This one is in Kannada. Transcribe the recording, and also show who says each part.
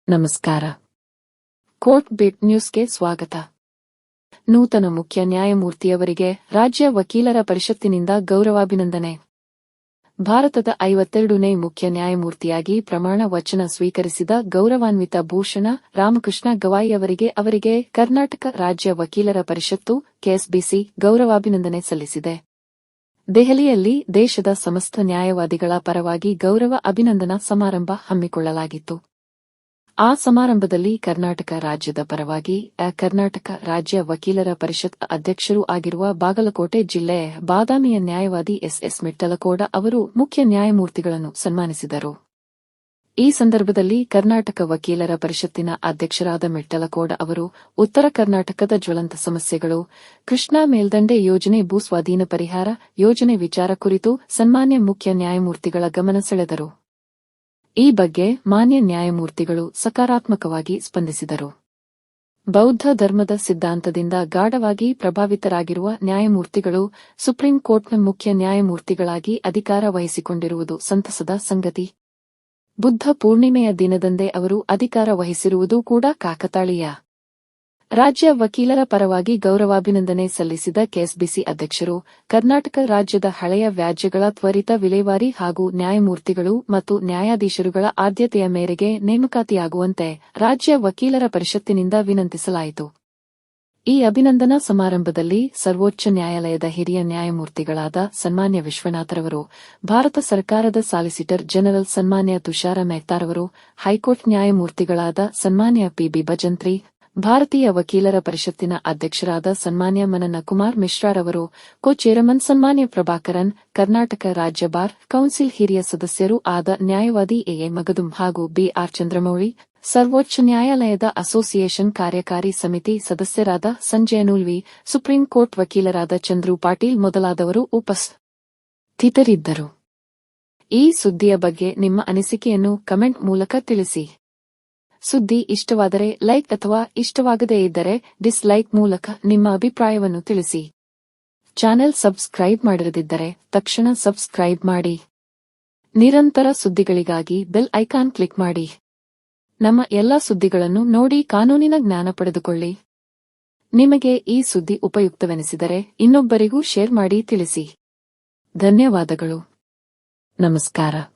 Speaker 1: ನಮಸ್ಕಾರ. ಕೋರ್ಟ್ ಬೀಟ್ ನ್ಯೂಸ್ಗೆ ಸ್ವಾಗತ. ನೂತನ ಮುಖ್ಯ ನ್ಯಾಯಮೂರ್ತಿಯವರಿಗೆ ರಾಜ್ಯ ವಕೀಲರ ಪರಿಷತ್ತಿನಿಂದ ಗೌರವಾಭಿನಂದನೆ. ಭಾರತದ 52ನೇ ಮುಖ್ಯ ನ್ಯಾಯಮೂರ್ತಿಯಾಗಿ ಪ್ರಮಾಣ ವಚನ ಸ್ವೀಕರಿಸಿದ ಗೌರವಾನ್ವಿತ ಭೂಷಣ ರಾಮಕೃಷ್ಣ ಗವಾಯಿ ಅವರಿಗೆ ಕರ್ನಾಟಕ ರಾಜ್ಯ ವಕೀಲರ ಪರಿಷತ್ತು ಕೆಎಸ್ಬಿಸಿ ಗೌರವಾಭಿನಂದನೆ ಸಲ್ಲಿಸಿದೆ. ದೆಹಲಿಯಲ್ಲಿ ದೇಶದ ಸಮಸ್ತ ನ್ಯಾಯವಾದಿಗಳ ಪರವಾಗಿ ಗೌರವ ಅಭಿನಂದನಾ ಸಮಾರಂಭ ಹಮ್ಮಿಕೊಳ್ಳಲಾಗಿತ್ತು. ಆ ಸಮಾರಂಭದಲ್ಲಿ ಕರ್ನಾಟಕ ರಾಜ್ಯದ ಪರವಾಗಿ ಕರ್ನಾಟಕ ರಾಜ್ಯ ವಕೀಲರ ಪರಿಷತ್ ಅಧ್ಯಕ್ಷರೂ ಆಗಿರುವ ಬಾಗಲಕೋಟೆ ಜಿಲ್ಲೆ ಬಾದಾಮಿಯ ನ್ಯಾಯವಾದಿ ಎಸ್ ಮಿಟ್ಟಲಕೋಡ ಅವರು ಮುಖ್ಯ ನ್ಯಾಯಮೂರ್ತಿಗಳನ್ನು ಸನ್ಮಾನಿಸಿದರು. ಈ ಸಂದರ್ಭದಲ್ಲಿ ಕರ್ನಾಟಕ ವಕೀಲರ ಪರಿಷತ್ತಿನ ಅಧ್ಯಕ್ಷರಾದ ಮಿಟ್ಟಲಕೋಡ ಅವರು ಉತ್ತರ ಕರ್ನಾಟಕದ ಜ್ವಲಂತ ಸಮಸ್ಯೆಗಳು, ಕೃಷ್ಣಾ ಮೇಲ್ದಂಡೆ ಯೋಜನೆ, ಭೂಸ್ವಾಧೀನ ಪರಿಹಾರ ಯೋಜನೆ ವಿಚಾರ ಕುರಿತು ಸನ್ಮಾನ್ಯ ಮುಖ್ಯ ನ್ಯಾಯಮೂರ್ತಿಗಳ ಗಮನ ಸೆಳೆದರು. ಈ ಬಗ್ಗೆ ಮಾನ್ಯ ನ್ಯಾಯಮೂರ್ತಿಗಳು ಸಕಾರಾತ್ಮಕವಾಗಿ ಸ್ಪಂದಿಸಿದರು. ಬೌದ್ಧ ಧರ್ಮದ ಸಿದ್ಧಾಂತದಿಂದ ಗಾಢವಾಗಿ ಪ್ರಭಾವಿತರಾಗಿರುವ ನ್ಯಾಯಮೂರ್ತಿಗಳು ಸುಪ್ರೀಂ ಕೋರ್ಟ್ನ ಮುಖ್ಯ ನ್ಯಾಯಮೂರ್ತಿಗಳಾಗಿ ಅಧಿಕಾರ ವಹಿಸಿಕೊಂಡಿರುವುದು ಸಂತಸದ ಸಂಗತಿ. ಬುದ್ಧ ಪೂರ್ಣಿಮೆಯ ದಿನದಂದೇ ಅವರು ಅಧಿಕಾರ ವಹಿಸಿರುವುದು ಕೂಡ ಕಾಕತಾಳೀಯ. ರಾಜ್ಯ ವಕೀಲರ ಪರವಾಗಿ ಗೌರವಾಭಿನಂದನೆ ಸಲ್ಲಿಸಿದ ಕೆಎಸ್ಬಿಸಿ ಅಧ್ಯಕ್ಷರು, ಕರ್ನಾಟಕ ರಾಜ್ಯದ ಹಳೆಯ ವ್ಯಾಜ್ಯಗಳ ತ್ವರಿತ ವಿಲೇವಾರಿ ಹಾಗೂ ನ್ಯಾಯಮೂರ್ತಿಗಳು ಮತ್ತು ನ್ಯಾಯಾಧೀಶರುಗಳ ಆದ್ಯತೆಯ ಮೇರೆಗೆ ನೇಮಕಾತಿಯಾಗುವಂತೆ ರಾಜ್ಯ ವಕೀಲರ ಪರಿಷತ್ತಿನಿಂದ ವಿನಂತಿಸಲಾಯಿತು. ಈ ಅಭಿನಂದನಾ ಸಮಾರಂಭದಲ್ಲಿ ಸರ್ವೋಚ್ಚ ನ್ಯಾಯಾಲಯದ ಹಿರಿಯ ನ್ಯಾಯಮೂರ್ತಿಗಳಾದ ಸನ್ಮಾನ್ಯ ವಿಶ್ವನಾಥರವರು, ಭಾರತ ಸರ್ಕಾರದ ಸಾಲಿಸಿಟರ್ ಜನರಲ್ ಸನ್ಮಾನ್ಯ ತುಷಾರ ಮೆಹ್ತಾರವರು, ಹೈಕೋರ್ಟ್ ನ್ಯಾಯಮೂರ್ತಿಗಳಾದ ಸನ್ಮಾನ್ಯ ಪಿಬಿ ಭಜಂತ್ರಿ, ಭಾರತೀಯ ವಕೀಲರ ಪರಿಷತ್ತಿನ ಅಧ್ಯಕ್ಷರಾದ ಸನ್ಮಾನ್ಯ ಮನನ ಕುಮಾರ್ ಮಿಶ್ರಾರವರು, ಕೋ-ಚೇರಮನ್ ಸನ್ಮಾನ್ಯ ಪ್ರಭಾಕರನ್, ಕರ್ನಾಟಕ ರಾಜ್ಯ ಬಾರ್ ಕೌನ್ಸಿಲ್ ಹಿರಿಯ ಸದಸ್ಯರೂ ಆದ ನ್ಯಾಯವಾದಿ ಎ ಮಗದುಂ ಹಾಗೂ ಬಿಆರ್ ಚಂದ್ರಮೌಳಿ, ಸರ್ವೋಚ್ಚ ನ್ಯಾಯಾಲಯದ ಅಸೋಸಿಯೇಷನ್ ಕಾರ್ಯಕಾರಿ ಸಮಿತಿ ಸದಸ್ಯರಾದ ಸಂಜಯ ನೂಲ್ವಿ, ಸುಪ್ರೀಂ ಕೋರ್ಟ್ ವಕೀಲರಾದ ಚಂದ್ರು ಪಾಟೀಲ್ ಮೊದಲಾದವರು ಉಪಸ್ಥಿತರಿದ್ದರು. ಈ ಸುದ್ದಿಯ ಬಗ್ಗೆ ನಿಮ್ಮ ಅನಿಸಿಕೆಯನ್ನು ಕಮೆಂಟ್ ಮೂಲಕ ತಿಳಿಸಿ. ಸುದ್ದಿ ಇಷ್ಟವಾದರೆ ಲೈಕ್ ಅಥವಾ ಇಷ್ಟವಾಗದೇ ಇದ್ದರೆ ಡಿಸ್ಲೈಕ್ ಮೂಲಕ ನಿಮ್ಮ ಅಭಿಪ್ರಾಯವನ್ನು ತಿಳಿಸಿ. ಚಾನೆಲ್ ಸಬ್ಸ್ಕ್ರೈಬ್ ಮಾಡಿರದಿದ್ದರೆ ತಕ್ಷಣ ಸಬ್ಸ್ಕ್ರೈಬ್ ಮಾಡಿ. ನಿರಂತರ ಸುದ್ದಿಗಳಿಗಾಗಿ ಬೆಲ್ ಐಕಾನ್ ಕ್ಲಿಕ್ ಮಾಡಿ. ನಮ್ಮ ಎಲ್ಲಾ ಸುದ್ದಿಗಳನ್ನು ನೋಡಿ ಕಾನೂನಿನ ಜ್ಞಾನ ಪಡೆದುಕೊಳ್ಳಿ. ನಿಮಗೆ ಈ ಸುದ್ದಿ ಉಪಯುಕ್ತವೆನಿಸಿದರೆ ಇನ್ನೊಬ್ಬರಿಗೂ ಶೇರ್ ಮಾಡಿ ತಿಳಿಸಿ. ಧನ್ಯವಾದಗಳು. ನಮಸ್ಕಾರ.